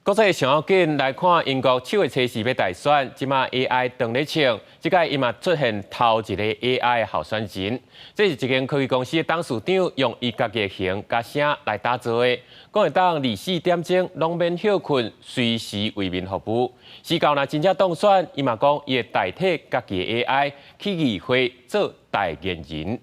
国际上要紧来看，英国7月初4要大选，即马 AI 当咧唱，即届伊嘛出现头一个 AI 候选人。这是一间科技公司的董事长用伊家己的形加声来打造的，讲会当24点钟拢免休困，随时为民服务。时到若真正当选，伊嘛讲伊会代替家己的 AI 去议会做代言人。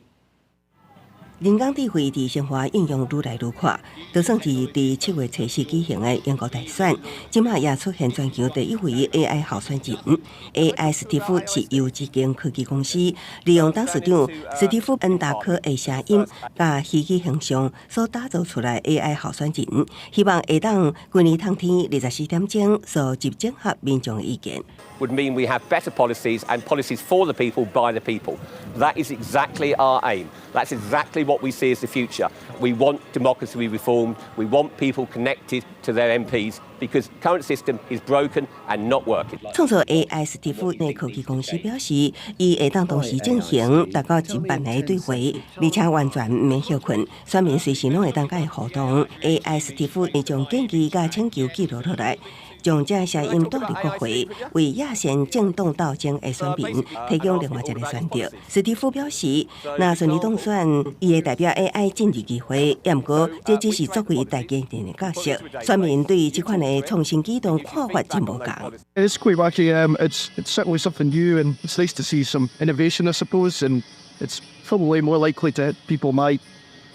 人工智慧伫生活应用愈来愈快，就算是伫7月初4举行的英国大选，即马也出现全球第一位 AI 候选人。AI 史蒂夫是由一间科技公司利用董事长史蒂夫恩达克的声音甲虚拟形象所打造出来 AI 候选人，希望会当今年冬天24点钟所集整合民众的意見。 would mean we have better policies and policies for the people by the people. That is exactly our aim. That's exactly what we see as the future. We want democracy to be reformed. We want people connected to their MPs because current system is broken and not working. 创造 AI 史蒂夫的科技公司表示，伊会当同时进行达到1万个对话，而且完全唔免休困，选民随时拢会当甲伊互动。AI 史蒂夫会将建议甲请求记录落来。 将这声音带入国会，为亚线政党斗争的选民提供另外一个选择。史蒂夫表示，若顺利当选，伊会代表 AI 进入议会，也毋过这只是作为代言人的角色。选民对于这款的创新举动看法真无共。It's quite wacky. It's certainly something new, and it's nice to see some innovation, I suppose. And it's probably more likely to hit people my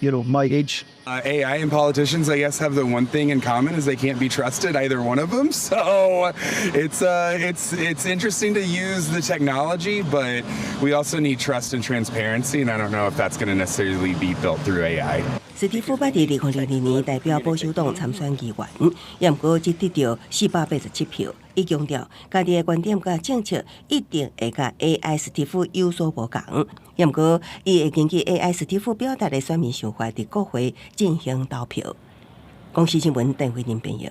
age. AI and politicians, I guess, have the one thing in common is they can't be trusted, either one of them. So it's interesting to use the technology, but we also need trust and transparency, and I don't know if that's going to necessarily be built through AI. 史蒂夫捌伫2002年代表保守党参选议员，也毋过只得到487票。伊强调，家己的观点甲政策一定会甲 AI 史蒂夫有所无同。也毋过，伊会根据 AI 史蒂夫表达的选民想法，伫国会进行投票。公司新闻邓慧仁编译。